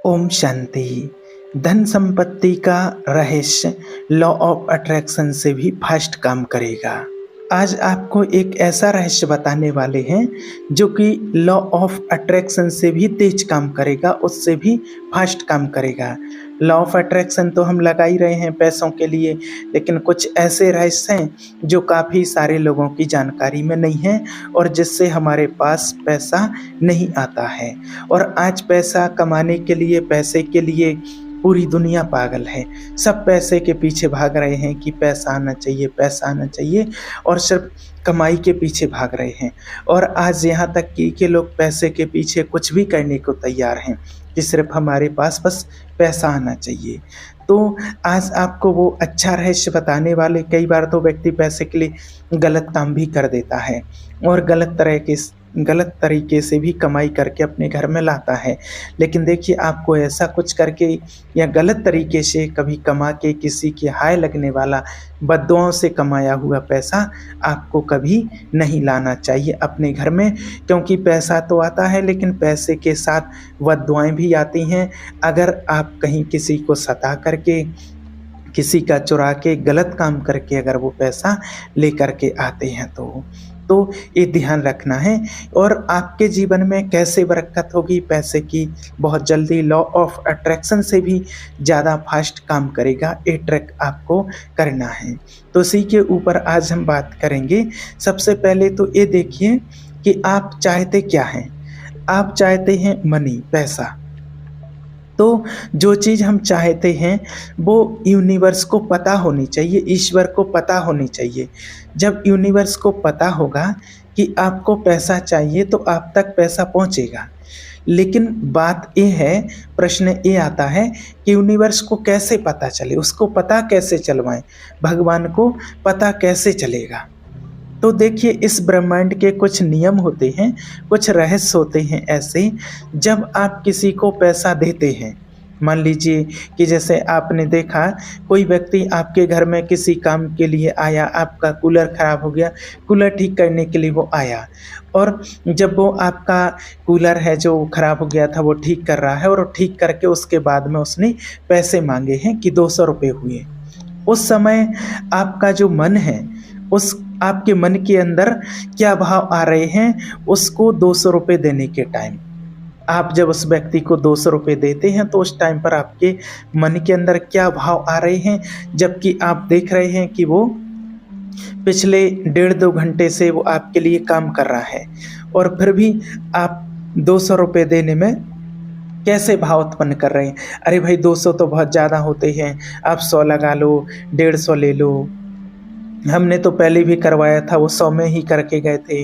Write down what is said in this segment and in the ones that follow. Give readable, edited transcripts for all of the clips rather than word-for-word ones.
ओम शांति। धन संपत्ति का रहस्य लॉ ऑफ अट्रैक्शन से भी फास्ट काम करेगा। आज आपको एक ऐसा रहस्य बताने वाले हैं जो कि लॉ ऑफ अट्रैक्शन से भी तेज काम करेगा, उससे भी फास्ट काम करेगा। लॉ ऑफ अट्रैक्शन तो हम लगा ही रहे हैं पैसों के लिए, लेकिन कुछ ऐसे रहस्य हैं जो काफ़ी सारे लोगों की जानकारी में नहीं है और जिससे हमारे पास पैसा नहीं आता है। और आज पैसा कमाने के लिए, पैसे के लिए पूरी दुनिया पागल है। सब पैसे के पीछे भाग रहे हैं कि पैसा आना चाहिए, पैसा आना चाहिए, और सिर्फ कमाई के पीछे भाग रहे हैं। और आज यहाँ तक कि लोग पैसे के पीछे कुछ भी करने को तैयार हैं कि सिर्फ हमारे पास बस पैसा आना चाहिए। तो आज आपको वो अच्छा रहस्य बताने वाले। कई बार तो व्यक्ति पैसे के लिए गलत काम भी कर देता है और गलत तरीके से भी कमाई करके अपने घर में लाता है। लेकिन देखिए, आपको ऐसा कुछ करके या गलत तरीके से कभी कमा के किसी की हाय लगने वाला बद्दुआओं से कमाया हुआ पैसा आपको कभी नहीं लाना चाहिए अपने घर में। क्योंकि पैसा तो आता है, लेकिन पैसे के साथ बद्दुआएं भी आती हैं। अगर आप कहीं किसी को सता करके, किसी का चुरा के, गलत काम करके अगर वो पैसा लेकर के आते हैं तो ये ध्यान रखना है। और आपके जीवन में कैसे बरकत होगी पैसे की, बहुत जल्दी लॉ ऑफ अट्रैक्शन से भी ज़्यादा फास्ट काम करेगा। ये ट्रिक आपको करना है, तो इसी के ऊपर आज हम बात करेंगे। सबसे पहले तो ये देखिए कि आप चाहते क्या हैं। आप चाहते हैं मनी, पैसा। तो जो चीज़ हम चाहते हैं वो यूनिवर्स को पता होनी चाहिए, ईश्वर को पता होनी चाहिए। जब यूनिवर्स को पता होगा कि आपको पैसा चाहिए तो आप तक पैसा पहुंचेगा। लेकिन बात ये है, प्रश्न ये आता है कि यूनिवर्स को कैसे पता चले, उसको पता कैसे चलवाएं, भगवान को पता कैसे चलेगा। तो देखिए, इस ब्रह्मांड के कुछ नियम होते हैं, कुछ रहस्य होते हैं ऐसे। जब आप किसी को पैसा देते हैं, मान लीजिए कि जैसे आपने देखा कोई व्यक्ति आपके घर में किसी काम के लिए आया, आपका कूलर ख़राब हो गया, कूलर ठीक करने के लिए वो आया, और जब वो आपका कूलर है जो ख़राब हो गया था वो ठीक कर रहा है, और ठीक करके उसके बाद में उसने पैसे मांगे हैं कि 200 रुपये हुए। उस समय आपका जो मन है, उस आपके मन के अंदर क्या भाव आ रहे हैं, उसको 200 रुपये देने के टाइम आप जब उस व्यक्ति को 200 रुपये देते हैं तो उस टाइम पर आपके मन के अंदर क्या भाव आ रहे हैं। जबकि आप देख रहे हैं कि वो पिछले 1.5-2 घंटे से वो आपके लिए काम कर रहा है, और फिर भी आप 200 रुपये देने में कैसे भाव उत्पन्न कर रहे हैं। अरे भाई, 200 तो बहुत ज़्यादा होते हैं, आप 100 लगा लो, 150 ले लो, हमने तो पहले भी करवाया था, वो 100 में ही करके गए थे।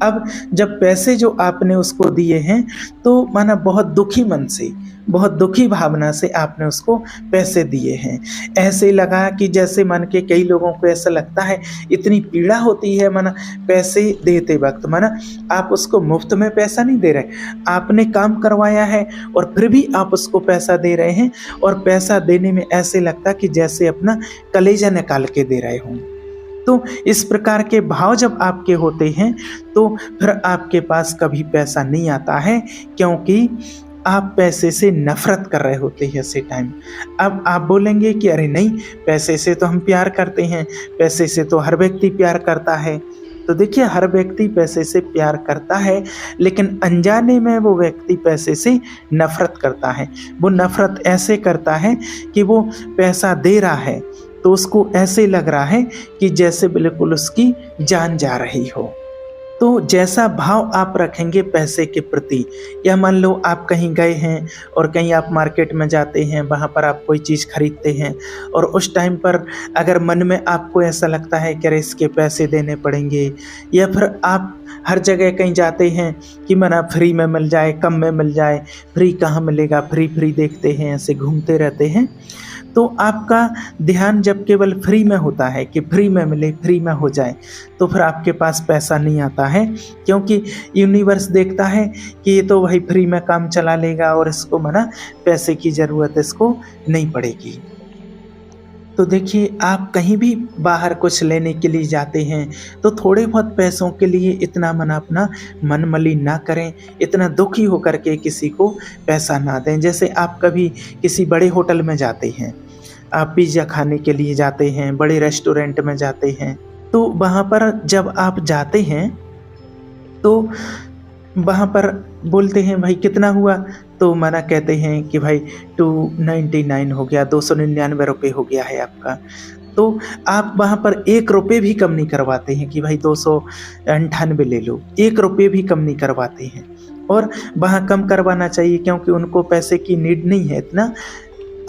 अब जब पैसे जो आपने उसको दिए हैं तो माना बहुत दुखी मन से, बहुत दुखी भावना से आपने उसको पैसे दिए हैं। ऐसे लगा कि जैसे मन के कई लोगों को ऐसा लगता है, इतनी पीड़ा होती है माना पैसे देते वक्त। माना आप उसको मुफ्त में पैसा नहीं दे रहे, आपने काम करवाया है और फिर भी आप उसको पैसा दे रहे हैं, और पैसा देने में ऐसे लगता कि जैसे अपना कलेजा निकाल के दे रहे हों। तो इस प्रकार के भाव जब आपके होते हैं तो फिर आपके पास कभी पैसा नहीं आता है, क्योंकि आप पैसे से नफरत कर रहे होते हैं ऐसे टाइम। अब आप बोलेंगे कि अरे नहीं, पैसे से तो हम प्यार करते हैं, पैसे से तो हर व्यक्ति प्यार करता है। तो देखिए, हर व्यक्ति पैसे से प्यार करता है, लेकिन अनजाने में वो व्यक्ति पैसे से नफरत करता है। वो नफरत ऐसे करता है कि वो पैसा दे रहा है तो उसको ऐसे लग रहा है कि जैसे बिल्कुल उसकी जान जा रही हो। तो जैसा भाव आप रखेंगे पैसे के प्रति, या मान लो आप कहीं गए हैं और कहीं आप मार्केट में जाते हैं, वहाँ पर आप कोई चीज़ खरीदते हैं, और उस टाइम पर अगर मन में आपको ऐसा लगता है कि अरे इसके पैसे देने पड़ेंगे, या फिर आप हर जगह कहीं जाते हैं कि मना फ्री में मिल जाए, कम में मिल जाए, फ्री कहाँ मिलेगा, फ्री फ्री देखते हैं, ऐसे घूमते रहते हैं। तो आपका ध्यान जब केवल फ्री में होता है कि फ्री में मिले, फ्री में हो जाए, तो फिर आपके पास पैसा नहीं आता है, क्योंकि यूनिवर्स देखता है कि ये तो भाई फ्री में काम चला लेगा और इसको मना पैसे की ज़रूरत इसको नहीं पड़ेगी। तो देखिए, आप कहीं भी बाहर कुछ लेने के लिए जाते हैं, तो थोड़े बहुत पैसों के लिए इतना अपना मन मलिन ना करें, इतना दुखी होकर के किसी को पैसा ना दें। जैसे आप कभी किसी बड़े होटल में जाते हैं, आप पिज़्ज़ा खाने के लिए जाते हैं, बड़े रेस्टोरेंट में जाते हैं, तो वहाँ पर जब आप जाते हैं, तो वहाँ पर बोलते हैं भाई कितना हुआ? तो मना कहते हैं कि भाई 299 हो गया, 299 रुपये हो गया है आपका। तो आप वहाँ पर 1 रुपये भी कम नहीं करवाते हैं कि भाई 298 ले लो, 1 रुपये भी कम नहीं करवाते हैं। और वहाँ कम करवाना चाहिए, क्योंकि उनको पैसे की नीड नहीं है, इतना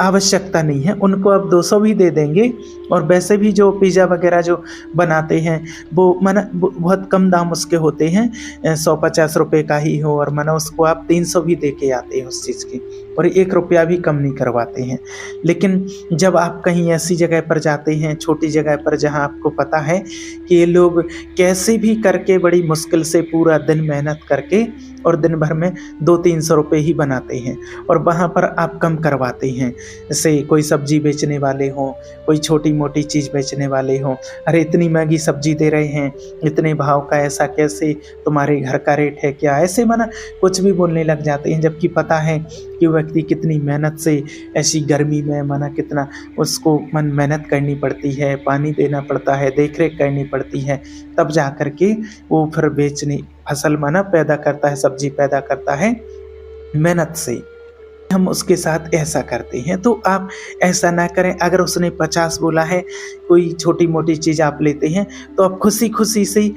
आवश्यकता नहीं है। उनको आप 200 भी दे देंगे, और वैसे भी जो पिज़्ज़ा वगैरह जो बनाते हैं वो बहुत कम दाम उसके होते हैं, 150 रुपये का ही हो, और उसको आप 300 भी दे के आते हैं उस चीज़ की, और 1 रुपया भी कम नहीं करवाते हैं। लेकिन जब आप कहीं ऐसी जगह पर जाते हैं, छोटी जगह पर, जहाँ आपको पता है कि ये लोग कैसे भी करके बड़ी मुश्किल से पूरा दिन मेहनत करके और दिन भर में 200-300 रुपये ही बनाते हैं, और वहाँ पर आप कम करवाते हैं। जैसे कोई सब्जी बेचने वाले हों, कोई छोटी मोटी चीज़ बेचने वाले हों, अरे इतनी महंगी सब्जी दे रहे हैं, इतने भाव का, ऐसा कैसे, तुम्हारे घर का रेट है क्या, ऐसे कुछ भी बोलने लग जाते हैं। जबकि पता है कि व्यक्ति कितनी मेहनत से ऐसी गर्मी में कितना उसको मेहनत करनी पड़ती है, पानी देना पड़ता है, देख रेख करनी पड़ती है, तब जा कर के वो फिर बेचने फसल पैदा करता है, सब्जी पैदा करता है मेहनत से। हम उसके साथ ऐसा करते हैं, तो आप ऐसा ना करें। अगर उसने 50 बोला है, कोई छोटी मोटी चीज़ आप लेते हैं, तो आप खुशी खुशी से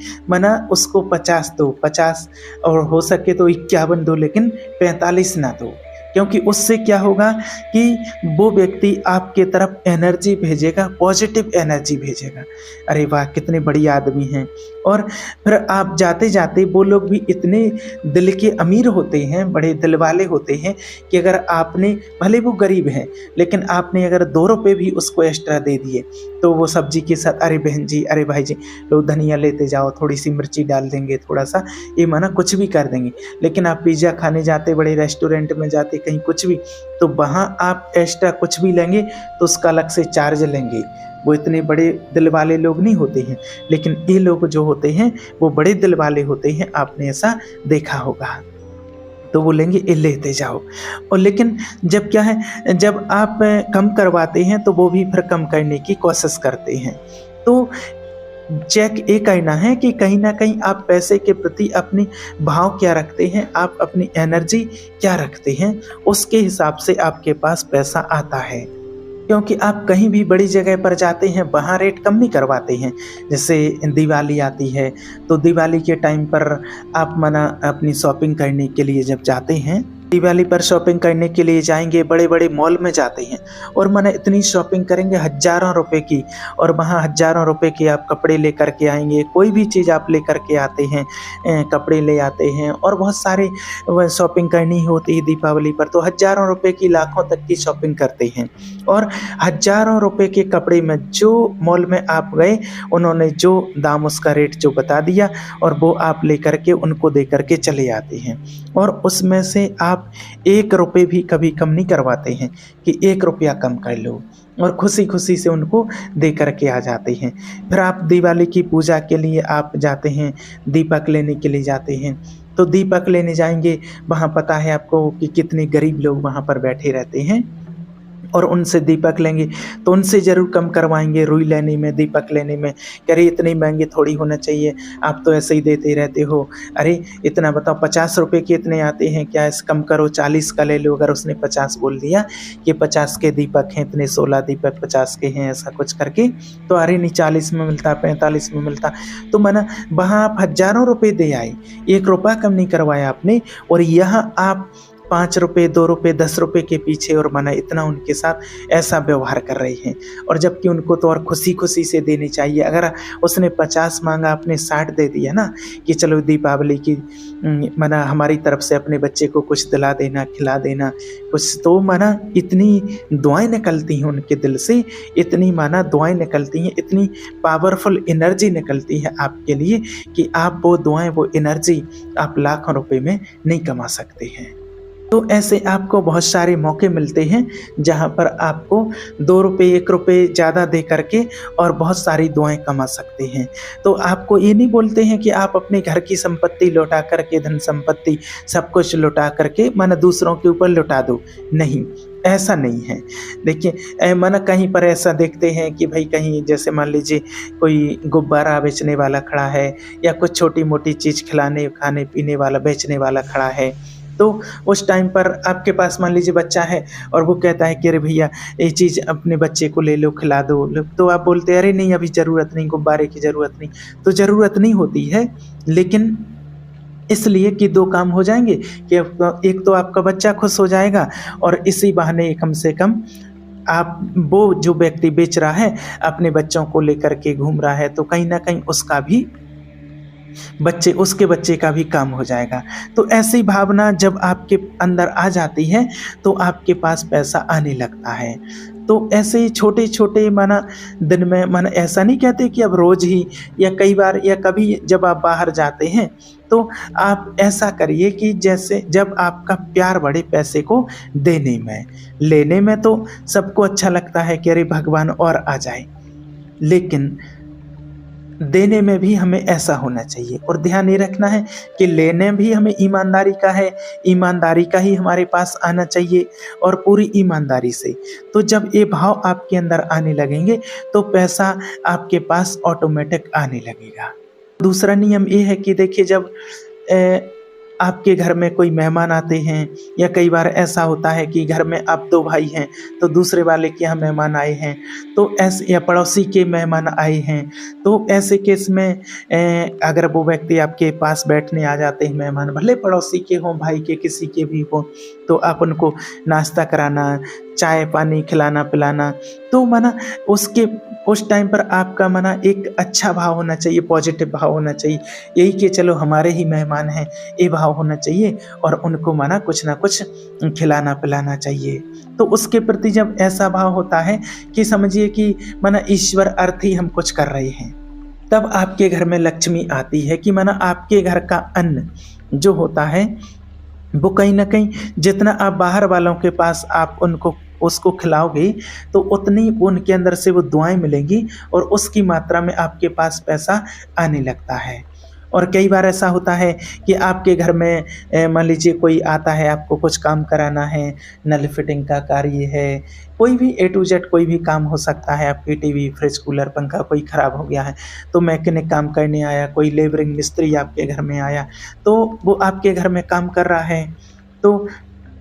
उसको 50 दो, 50, और हो सके तो 51 दो, लेकिन 45 ना दो। क्योंकि उससे क्या होगा कि वो व्यक्ति आपके तरफ एनर्जी भेजेगा, पॉजिटिव एनर्जी भेजेगा, अरे वाह कितने बढ़िया आदमी हैं। और फिर आप जाते जाते, वो लोग भी इतने दिल के अमीर होते हैं, बड़े दिल वाले होते हैं, कि अगर आपने, भले वो गरीब हैं, लेकिन आपने अगर 2 रुपये भी उसको एक्स्ट्रा दे दिए, तो वो सब्जी के साथ, अरे बहन जी, अरे भाई जी, लो धनिया लेते जाओ, थोड़ी सी मिर्ची डाल देंगे, थोड़ा सा ये कुछ भी कर देंगे। लेकिन आप पिज़्ज़ा खाने जाते, बड़े रेस्टोरेंट में जाते, कहीं कुछ भी, तो वहाँ आप एक्स्ट्रा कुछ भी लेंगे तो उसका अलग से चार्ज लेंगे। वो इतने बड़े दिल वाले लोग नहीं होते हैं, लेकिन ये लोग जो होते हैं वो बड़े दिल वाले होते हैं, आपने ऐसा देखा होगा। तो बोलेंगे ये लेते जाओ। और लेकिन जब क्या है, जब आप कम करवाते हैं तो वो भी फिर कम करने की कोशिश करते हैं। तो चेक ये करना है कि कहीं ना कहीं आप पैसे के प्रति अपनी भाव क्या रखते हैं, आप अपनी एनर्जी क्या रखते हैं, उसके हिसाब से आपके पास पैसा आता है। क्योंकि आप कहीं भी बड़ी जगह पर जाते हैं, वहाँ रेट कम नहीं करवाते हैं। जैसे दिवाली आती है, तो दिवाली के टाइम पर आप अपनी शॉपिंग करने के लिए जब जाते हैं, दिवाली पर शॉपिंग करने के लिए जाएंगे, बड़े बड़े मॉल में जाते हैं, और इतनी शॉपिंग करेंगे हज़ारों रुपए की, और वहाँ हज़ारों रुपए के आप कपड़े लेकर के आएंगे, कोई भी चीज़ आप लेकर के आते हैं, कपड़े ले आते हैं, और बहुत सारे शॉपिंग करनी होती है दीपावली पर, तो हज़ारों रुपए की, लाखों तक की शॉपिंग करते हैं। और हज़ारों रुपए के कपड़े में जो मॉल में आप गए, उन्होंने जो दाम, उसका रेट जो बता दिया, और वो आप लेकर के उनको दे करके चले आते हैं, और उसमें से आप 1 रुपये भी कभी कम नहीं करवाते हैं कि 1 रुपया कम कर लो, और खुशी खुशी से उनको दे करके आ जाते हैं। फिर आप दिवाली की पूजा के लिए आप जाते हैं, दीपक लेने के लिए जाते हैं, तो दीपक लेने जाएंगे, वहाँ पता है आपको कि कितने गरीब लोग वहाँ पर बैठे रहते हैं, और उनसे दीपक लेंगे तो उनसे ज़रूर कम करवाएंगे। रुई लेने में, दीपक लेने में, अरे इतने महंगे थोड़ी होना चाहिए, आप तो ऐसे ही देते रहते हो, अरे इतना बताओ, 50 रुपये के इतने आते हैं क्या, इस कम करो, 40 का ले लो। अगर उसने 50 बोल दिया कि 50 के दीपक हैं, इतने 16 दीपक 50 के हैं, ऐसा कुछ करके, तो अरे नहीं 40 में मिलता, 45 में मिलता, तो वहाँ आप हज़ारों रुपये दे आए, 1 रुपया कम नहीं करवाया आपने, और यहाँ आप 5 रुपये, 2 रुपये, 10 रुपये के पीछे, और इतना उनके साथ ऐसा व्यवहार कर रहे हैं। और जबकि उनको तो और खुशी खुशी से देनी चाहिए। अगर उसने 50 मांगा, आपने 60 दे दिया ना, कि चलो दीपावली की हमारी तरफ से अपने बच्चे को कुछ दिला देना, खिला देना कुछ, तो इतनी दुआएं निकलती हैं उनके दिल से, इतनी दुआएं निकलती हैं, इतनी पावरफुल एनर्जी निकलती है आपके लिए, कि आप वो दुआएं, वो एनर्जी आप लाखों रुपए में नहीं कमा सकते हैं। तो ऐसे आपको बहुत सारे मौके मिलते हैं जहाँ पर आपको 2 रुपए 1 रुपए ज़्यादा दे करके और बहुत सारी दुआएँ कमा सकते हैं। तो आपको ये नहीं बोलते हैं कि आप अपने घर की संपत्ति लौटा कर के, धन संपत्ति सब कुछ लौटा कर के माने दूसरों के ऊपर लौटा दो, नहीं, ऐसा नहीं है। देखिए माना कहीं पर ऐसा देखते हैं कि भाई कहीं जैसे मान लीजिए कोई गुब्बारा बेचने वाला खड़ा है या कुछ छोटी-मोटी चीज़ खिलाने, खाने-पीने वाला बेचने वाला खड़ा है। तो उस टाइम पर आपके पास मान लीजिए बच्चा है और वो कहता है कि अरे भैया ये चीज़ अपने बच्चे को ले लो, खिला दो। तो आप बोलते हैं अरे नहीं अभी ज़रूरत नहीं, गुब्बारे की ज़रूरत नहीं। तो ज़रूरत नहीं होती है, लेकिन इसलिए कि 2 काम हो जाएँगे कि एक तो आपका बच्चा खुश हो जाएगा और इसी बहाने कम से कम आप वो जो व्यक्ति बेच रहा है अपने बच्चों को लेकर के घूम रहा है, तो कहीं न कहीं उसके बच्चे का भी काम हो जाएगा। तो ऐसी भावना जब आपके अंदर आ जाती है तो आपके पास पैसा आने लगता है। तो ऐसे ही छोटे-छोटे माना दिन में माना ऐसा नहीं कहते कि अब रोज़ ही या कई बार या कभी जब आप बाहर जाते हैं तो आप ऐसा करिए कि जैसे जब आपका प्यार बढ़े पैसे को देने में, लेने में तो सबको अच्छा लगता है कि अरे भगवान और आ जाए। लेकिन देने में भी हमें ऐसा होना चाहिए और ध्यान ये रखना है कि लेने भी हमें ईमानदारी का है, ईमानदारी का ही हमारे पास आना चाहिए और पूरी ईमानदारी से। तो जब ये भाव आपके अंदर आने लगेंगे तो पैसा आपके पास ऑटोमेटिक आने लगेगा। दूसरा नियम ये है कि देखिए जब आपके घर में कोई मेहमान आते हैं या कई बार ऐसा होता है कि घर में आप 2 भाई हैं तो दूसरे वाले के यहाँ मेहमान आए हैं, तो ऐसे या पड़ोसी के मेहमान आए हैं, तो ऐसे केस में अगर वो व्यक्ति आपके पास बैठने आ जाते हैं मेहमान, भले पड़ोसी के हों, भाई के किसी के भी हों, तो आप उनको नाश्ता कराना, चाय पानी खिलाना पिलाना, तो माना उस टाइम पर आपका माना एक अच्छा भाव होना चाहिए, पॉजिटिव भाव होना चाहिए, यही कि चलो हमारे ही मेहमान हैं, ये भाव होना चाहिए और उनको माना कुछ ना कुछ खिलाना पिलाना चाहिए। तो उसके प्रति जब ऐसा भाव होता है कि समझिए कि माना ईश्वर अर्थ ही हम कुछ कर रहे हैं, तब आपके घर में लक्ष्मी आती है कि माना आपके घर का अन्न जो होता है वो कहीं न कहीं जितना आप बाहर वालों के पास आप उसको खिलाओगे तो उतनी उनके अंदर से वो दुआएँ मिलेंगी और उसकी मात्रा में आपके पास पैसा आने लगता है। और कई बार ऐसा होता है कि आपके घर में मान लीजिए कोई आता है, आपको कुछ काम कराना है, नल फिटिंग का कार्य है, कोई भी ए टू जेड कोई भी काम हो सकता है, आपकी टीवी, फ्रिज, कूलर, पंखा कोई ख़राब हो गया है, तो मैकेनिक काम करने आया, कोई लेबरिंग मिस्त्री आपके घर में आया, तो वो आपके घर में काम कर रहा है, तो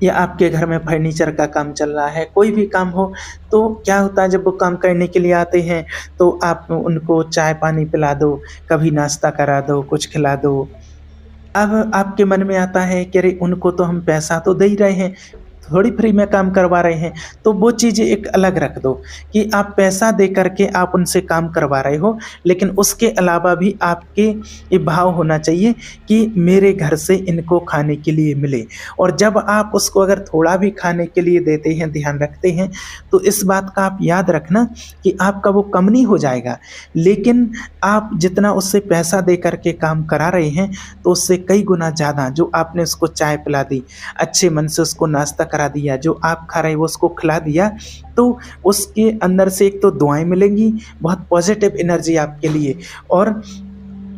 या आपके घर में फर्नीचर का काम चल रहा है, कोई भी काम हो, तो क्या होता है जब वो काम करने के लिए आते हैं तो आप उनको चाय पानी पिला दो, कभी नाश्ता करा दो, कुछ खिला दो। अब आपके मन में आता है कि अरे उनको तो हम पैसा तो दे ही रहे हैं, थोड़ी फ्री में काम करवा रहे हैं, तो वो चीज़ें एक अलग रख दो कि आप पैसा दे करके आप उनसे काम करवा रहे हो, लेकिन उसके अलावा भी आपके ये भाव होना चाहिए कि मेरे घर से इनको खाने के लिए मिले। और जब आप उसको अगर थोड़ा भी खाने के लिए देते हैं, ध्यान रखते हैं, तो इस बात का आप याद रखना कि आपका वो कम नहीं हो जाएगा, लेकिन आप जितना उससे पैसा दे करके काम करा रहे हैं, तो उससे कई गुना ज़्यादा जो आपने उसको चाय पिला दी, अच्छे मन से उसको नाश्ता करा दिया, जो आप खा रहे हैं वो उसको खिला दिया, तो उसके अंदर से एक तो दुआएँ मिलेंगी, बहुत पॉजिटिव एनर्जी आपके लिए, और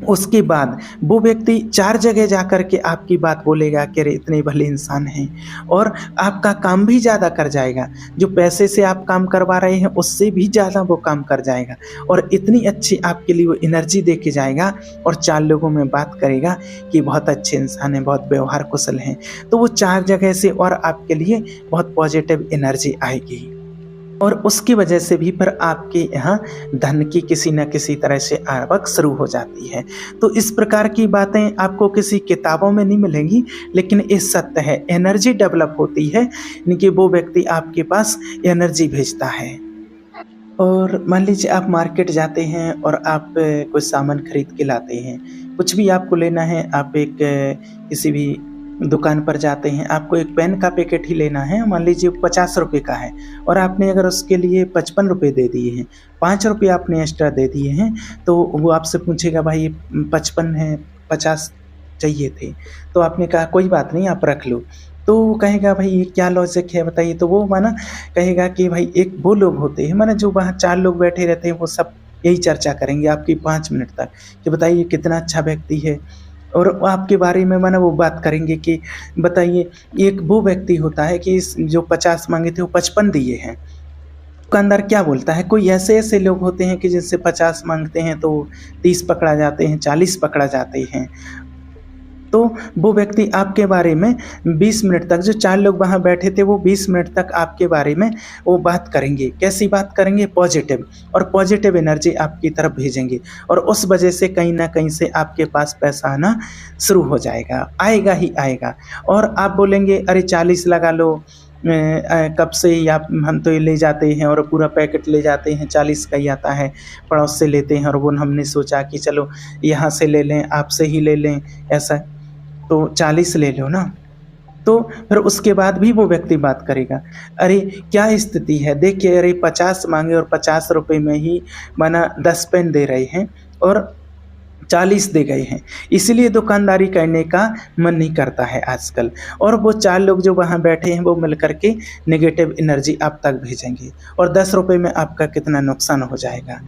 उसके बाद वो व्यक्ति 4 जगह जा कर के आपकी बात बोलेगा कि अरे इतने भले इंसान हैं, और आपका काम भी ज़्यादा कर जाएगा। जो पैसे से आप काम करवा रहे हैं उससे भी ज़्यादा वो काम कर जाएगा और इतनी अच्छी आपके लिए वो एनर्जी दे के जाएगा और 4 लोगों में बात करेगा कि बहुत अच्छे इंसान हैं, बहुत व्यवहार कुशल हैं। तो वो 4 जगह से और आपके लिए बहुत पॉजिटिव एनर्जी आएगी और उसकी वजह से भी फिर आपके यहाँ धन की किसी न किसी तरह से आवक शुरू हो जाती है। तो इस प्रकार की बातें आपको किसी किताबों में नहीं मिलेंगी, लेकिन ये सत्य है, एनर्जी डेवलप होती है, यानी कि वो व्यक्ति आपके पास एनर्जी भेजता है। और मान लीजिए आप मार्केट जाते हैं और आप कुछ सामान खरीद के लाते हैं, कुछ भी आपको लेना है, आप एक किसी भी दुकान पर जाते हैं, आपको एक पेन का पैकेट ही लेना है, मान लीजिए 50 रुपये का है और आपने अगर उसके लिए 55 रुपये दे दिए हैं, 5 रुपये आपने एक्स्ट्रा दे दिए हैं, तो वो आपसे पूछेगा भाई 55 है, 50 चाहिए थे, तो आपने कहा कोई बात नहीं आप रख लो। तो वो कहेगा भाई ये क्या लॉजिक है बताइए। तो वो माना कहेगा कि भाई एक वो लोग होते हैं माना जो वहाँ 4 लोग बैठे रहते हैं, वो सब यही चर्चा करेंगे आपकी 5 मिनट तक कि बताइए कितना अच्छा व्यक्ति है, और वो आपके बारे में माना वो बात करेंगे कि बताइए एक वो व्यक्ति होता है कि जो 50 मांगे थे वो 55 दिए हैं। दुकानदार क्या बोलता है, कोई ऐसे लोग होते हैं कि जिनसे 50 मांगते हैं तो 30 पकड़ा जाते हैं, 40 पकड़ा जाते हैं। तो वो व्यक्ति आपके बारे में 20 मिनट तक, जो 4 लोग वहाँ बैठे थे वो 20 मिनट तक आपके बारे में वो बात करेंगे। कैसी बात करेंगे? पॉजिटिव, और पॉजिटिव एनर्जी आपकी तरफ भेजेंगे, और उस वजह से कहीं ना कहीं से आपके पास पैसा आना शुरू हो जाएगा, आएगा ही आएगा। और आप बोलेंगे अरे 40 लगा लो, कब से ही आप हम तो ये ले जाते हैं और पूरा पैकेट ले जाते हैं, 40 का ही आता है, पड़ोस से लेते हैं, और वो हमने सोचा कि चलो यहाँ से ले लें, आपसे ही ले लें, ऐसा तो 40 ले लो ना। तो फिर उसके बाद भी वो व्यक्ति बात करेगा, अरे क्या स्थिति है देखिए, अरे 50 मांगे और 50 रुपये में ही माना 10 पेन दे रहे हैं और 40 दे गए हैं, इसलिए दुकानदारी करने का मन नहीं करता है आजकल। और वो 4 लोग जो वहाँ बैठे हैं वो मिल करके नेगेटिव एनर्जी आप तक भेजेंगे, और 10 रुपये में आपका कितना नुकसान हो जाएगा।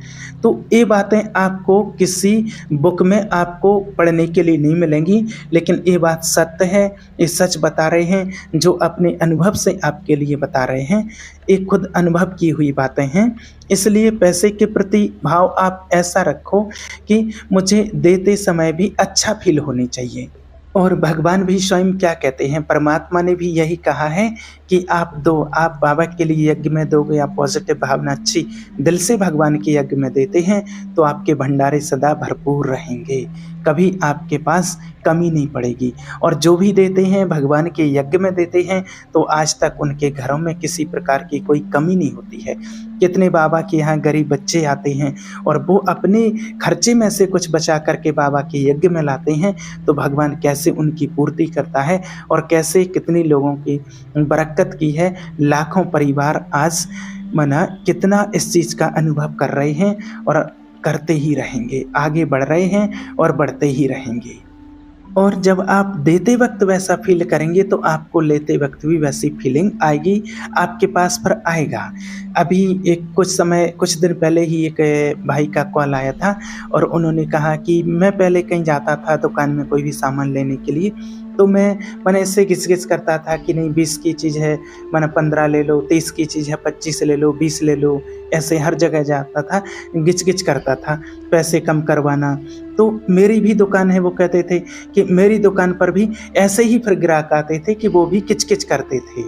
तो ये बातें आपको किसी बुक में आपको पढ़ने के लिए नहीं मिलेंगी, लेकिन ये बात सत्य है, ये सच बता रहे हैं, जो अपने अनुभव से आपके लिए बता रहे हैं, ये खुद अनुभव की हुई बातें हैं। इसलिए पैसे के प्रति भाव आप ऐसा रखो कि मुझे देते समय भी अच्छा फील होनी चाहिए। और भगवान भी स्वयं क्या कहते हैं, परमात्मा ने भी यही कहा है कि आप दो, आप बाबा के लिए यज्ञ में दोगे, आप पॉजिटिव भावना अच्छी दिल से भगवान के यज्ञ में देते हैं तो आपके भंडारे सदा भरपूर रहेंगे, कभी आपके पास कमी नहीं पड़ेगी। और जो भी देते हैं भगवान के यज्ञ में देते हैं तो आज तक उनके घरों में किसी प्रकार की कोई कमी नहीं होती है। कितने बाबा के यहाँ गरीब बच्चे आते हैं और वो अपने खर्चे में से कुछ बचा करके बाबा के यज्ञ में लाते हैं, तो भगवान कैसे उनकी पूर्ति करता है और कैसे कितने लोगों की बरकत की है। लाखों परिवार आज मना कितना इस चीज़ का अनुभव कर रहे हैं और करते ही रहेंगे, आगे बढ़ रहे हैं और बढ़ते ही रहेंगे। और जब आप देते वक्त वैसा फील करेंगे तो आपको लेते वक्त भी वैसी फीलिंग आएगी, आपके पास पर आएगा। अभी कुछ दिन पहले ही एक भाई का कॉल आया था और उन्होंने कहा कि मैं पहले कहीं जाता था दुकान में कोई भी सामान लेने के लिए, तो मैंने इससे घिच करता था कि नहीं 20 की चीज़ है मैंने 15 ले लो, 30 की चीज़ है 25 ले लो, 20 ले लो, ऐसे हर जगह जाता था, घिच करता था पैसे कम करवाना। तो मेरी भी दुकान है, वो कहते थे कि मेरी दुकान पर भी ऐसे ही फिर ग्राहक आते थे कि वो भी किच करते थे।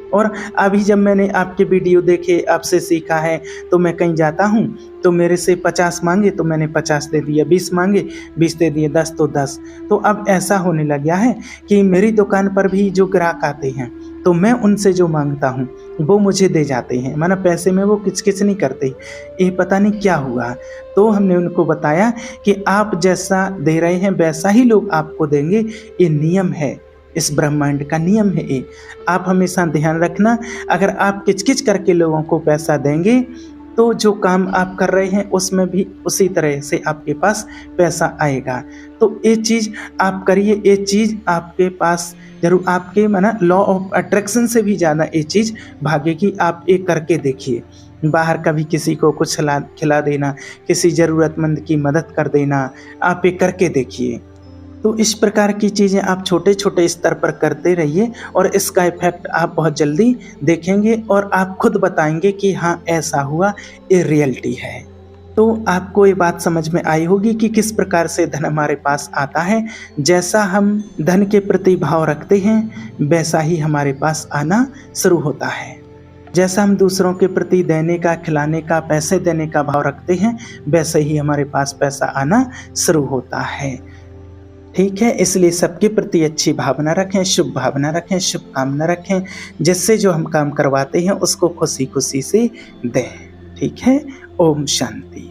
और अभी जब मैंने आपके वीडियो देखे, आपसे सीखा है, तो मैं कहीं जाता हूँ तो मेरे से 50 मांगे तो मैंने 50 दे दिया, 20 मांगे 20 दे दिए, 10 तो 10। तो अब ऐसा होने लग गया है कि मेरी दुकान पर भी जो ग्राहक आते हैं तो मैं उनसे जो मांगता हूँ वो मुझे दे जाते हैं, माना पैसे में वो किच नहीं करते। ये पता नहीं क्या हुआ। तो हमने उनको बताया कि आप जैसा दे रहे हैं वैसा ही लोग आपको देंगे, ये नियम है, इस ब्रह्मांड का नियम है ये। आप हमेशा ध्यान रखना, अगर आप किच करके लोगों को पैसा देंगे तो जो काम आप कर रहे हैं उसमें भी उसी तरह से आपके पास पैसा आएगा। तो ये चीज़ आप करिए, ये चीज़ आपके पास जरूर, आपके माना लॉ ऑफ अट्रैक्शन से भी ज़्यादा ये चीज़ भागेगी। आप ये करके देखिए, बाहर कभी किसी को कुछ खिला देना, किसी ज़रूरतमंद की मदद कर देना, आप ये करके देखिए। तो इस प्रकार की चीज़ें आप छोटे स्तर पर करते रहिए और इसका इफेक्ट आप बहुत जल्दी देखेंगे और आप खुद बताएंगे कि हाँ ऐसा हुआ, ये रियलिटी है। तो आपको ये बात समझ में आई होगी कि किस प्रकार से धन हमारे पास आता है। जैसा हम धन के प्रति भाव रखते हैं वैसा ही हमारे पास आना शुरू होता है। जैसा हम दूसरों के प्रति देने का, खिलाने का, पैसे देने का भाव रखते हैं वैसे ही हमारे पास पैसा आना शुरू होता है। ठीक है, इसलिए सबके प्रति अच्छी भावना रखें, शुभ भावना रखें, शुभकामना रखें, जिससे जो हम काम करवाते हैं उसको खुशी से दें। ठीक है, ओम शांति।